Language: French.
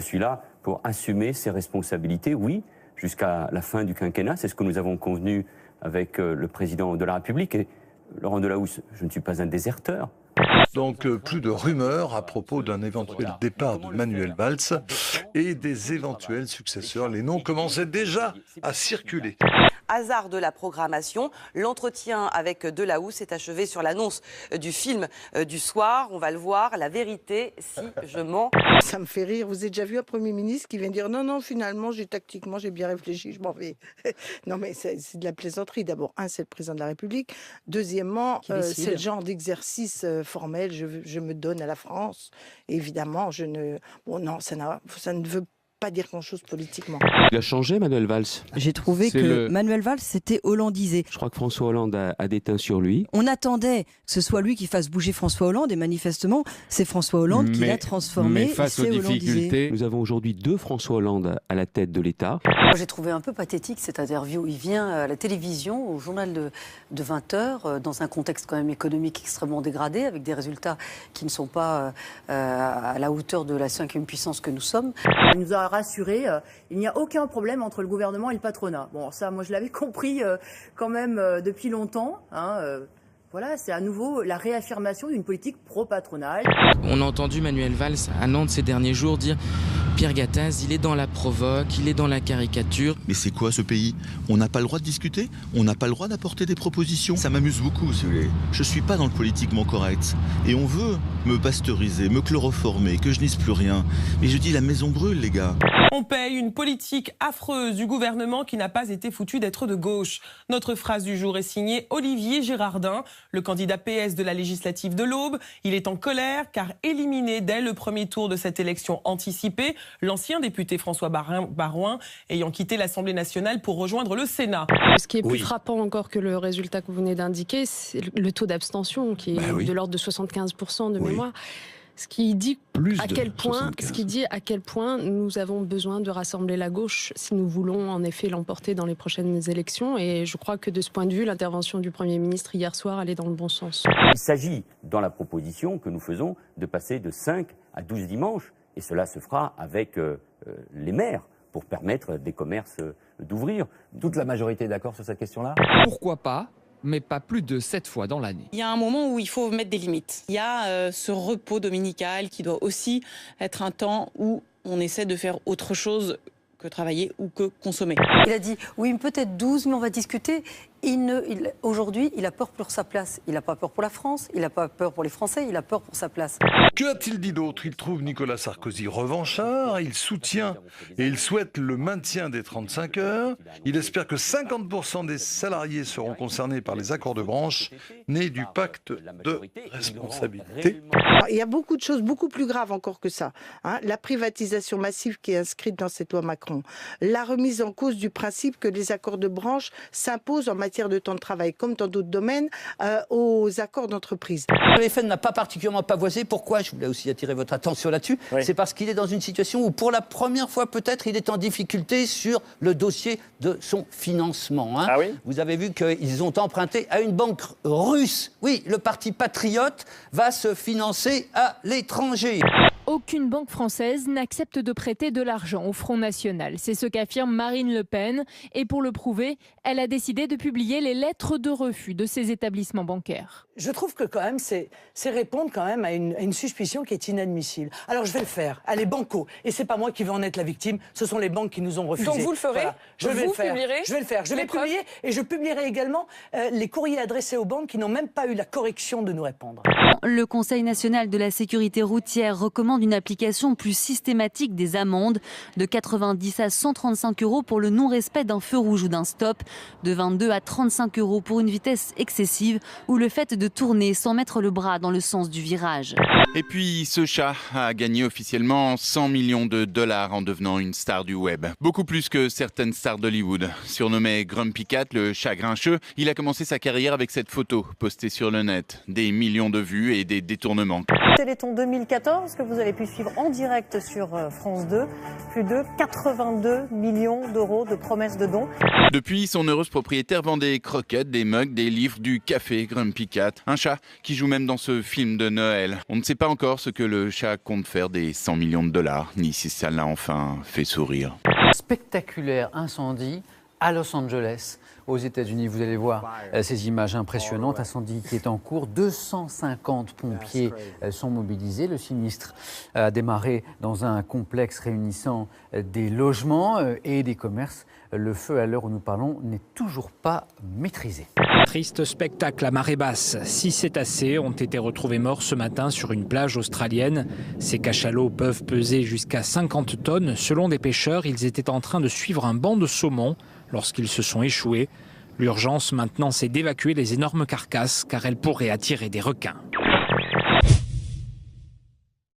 suis là pour assumer ses responsabilités, oui, jusqu'à la fin du quinquennat. C'est ce que nous avons convenu avec le président de la République. Et Laurent Delahousse, je ne suis pas un déserteur. Donc plus de rumeurs à propos d'un éventuel départ de Manuel Valls et des éventuels successeurs. Les noms commençaient déjà à circuler. Hasard de la programmation, l'entretien avec Delahousse s'est achevé sur l'annonce du film du soir. On va le voir, La vérité, si je mens. Ça me fait rire. Vous avez déjà vu un Premier ministre qui vient dire non, finalement, tactiquement, j'ai bien réfléchi, je m'en vais. Non, mais c'est de la plaisanterie. D'abord, c'est le président de la République. Deuxièmement, c'est le genre d'exercice formel. Je me donne à la France. Et évidemment, ça ne veut pas dire grand-chose politiquement. Il a changé, Manuel Valls. J'ai trouvé que Manuel Valls s'était hollandisé. Je crois que François Hollande a déteint sur lui. On attendait que ce soit lui qui fasse bouger François Hollande et manifestement, c'est François Hollande qui l'a transformé. Mais face aux difficultés, nous avons aujourd'hui 2 François Hollande à la tête de l'État. Moi, j'ai trouvé un peu pathétique cette interview. Il vient à la télévision, au journal de 20h, dans un contexte quand même économique extrêmement dégradé, avec des résultats qui ne sont pas à la hauteur de la 5e puissance que nous sommes. Il nous a rassuré, il n'y a aucun problème entre le gouvernement et le patronat. Bon, ça, moi, je l'avais compris quand même depuis longtemps. Voilà, c'est à nouveau la réaffirmation d'une politique pro-patronale. On a entendu Manuel Valls à Nantes ces derniers jours dire Pierre Gattaz, il est dans la provoque, il est dans la caricature. Mais c'est quoi ce pays? On n'a pas le droit de discuter? On n'a pas le droit d'apporter des propositions? Ça m'amuse beaucoup, si vous voulez. Je suis pas dans le politiquement correct. Et on veut me pasteuriser, me chloroformer, que je dise plus rien. Mais je dis la maison brûle, les gars. On paye une politique affreuse du gouvernement qui n'a pas été foutu d'être de gauche. Notre phrase du jour est signée Olivier Gérardin, le candidat PS de la législative de l'Aube. Il est en colère car éliminé dès le premier tour de cette élection anticipée, l'ancien député François Baroin ayant quitté l'Assemblée nationale pour rejoindre le Sénat. Ce qui est plus frappant encore que le résultat que vous venez d'indiquer, c'est le taux d'abstention qui est de l'ordre de 75% de mémoire. Ce qui dit à quel point nous avons besoin de rassembler la gauche si nous voulons en effet l'emporter dans les prochaines élections. Et je crois que de ce point de vue, l'intervention du Premier ministre hier soir allait dans le bon sens. Il s'agit, dans la proposition que nous faisons, de passer de 5 à 12 dimanches. Et cela se fera avec les maires pour permettre des commerces d'ouvrir. Toute la majorité est d'accord sur cette question-là? Pourquoi pas, mais pas plus de 7 fois dans l'année. Il y a un moment où il faut mettre des limites. Il y a ce repos dominical qui doit aussi être un temps où on essaie de faire autre chose que travailler ou que consommer. Il a dit, oui, peut-être 12, mais on va discuter. Aujourd'hui, il a peur pour sa place. Il n'a pas peur pour la France, il n'a pas peur pour les Français, il a peur pour sa place. Que a-t-il dit d'autre? Il trouve Nicolas Sarkozy revanchard, il soutient et il souhaite le maintien des 35 heures. Il espère que 50% des salariés seront concernés par les accords de branche nés du pacte de responsabilité. Il y a beaucoup de choses beaucoup plus graves encore que ça. La privatisation massive qui est inscrite dans cette loi Macron. La remise en cause du principe que les accords de branche s'imposent en matière de temps de travail, comme dans d'autres domaines, aux accords d'entreprise. Le FN n'a pas particulièrement pavoisé. Pourquoi? Je voulais aussi attirer votre attention là-dessus. C'est parce qu'il est dans une situation où, pour la première fois peut-être, il est en difficulté sur le dossier de son financement. Vous avez vu qu'ils ont emprunté à une banque russe. Oui, le parti patriote va se financer à l'étranger. Aucune banque française n'accepte de prêter de l'argent au Front National. C'est ce qu'affirme Marine Le Pen. Et pour le prouver, elle a décidé de publier les lettres de refus de ces établissements bancaires. Je trouve que quand même, c'est répondre quand même à une suspicion qui est inadmissible. Alors je vais le faire. Allez, banco. Et c'est pas moi qui vais en être la victime. Ce sont les banques qui nous ont refusé. Donc vous le ferez? Voilà. Je vais le faire. Je vais le faire. Je vais publier et je publierai également les courriers adressés aux banques qui n'ont même pas eu la correction de nous répondre. Le Conseil national de la sécurité routière recommande une application plus systématique des amendes de 90 à 135 € pour le non-respect d'un feu rouge ou d'un stop, de 22 à 35 € pour une vitesse excessive ou le fait de tourner sans mettre le bras dans le sens du virage. Et puis ce chat a gagné officiellement 100 millions de dollars en devenant une star du web. Beaucoup plus que certaines stars d'Hollywood. Surnommé Grumpy Cat, le chat grincheux, il a commencé sa carrière avec cette photo postée sur le net. Des millions de vues et des détournements. Téléthon 2014 que vous avez pu suivre en direct sur France 2. Plus de 82 millions d'euros de promesses de dons. Depuis, son heureuse propriétaire vend des croquettes, des mugs, des livres, du café Grumpy Cat. Un chat qui joue même dans ce film de Noël. On ne sait pas encore ce que le chat compte faire des 100 millions de dollars, ni si ça l'a enfin fait sourire. Spectaculaire incendie à Los Angeles, aux États-Unis. Vous allez voir ces images impressionnantes. Incendie qui est en cours. 250 pompiers sont mobilisés. Le sinistre a démarré dans un complexe réunissant des logements et des commerces. Le feu, à l'heure où nous parlons, n'est toujours pas maîtrisé. Triste spectacle à marée basse. 6 cétacés ont été retrouvés morts ce matin sur une plage australienne. Ces cachalots peuvent peser jusqu'à 50 tonnes. Selon des pêcheurs, ils étaient en train de suivre un banc de saumon lorsqu'ils se sont échoués. L'urgence maintenant, c'est d'évacuer les énormes carcasses car elles pourraient attirer des requins.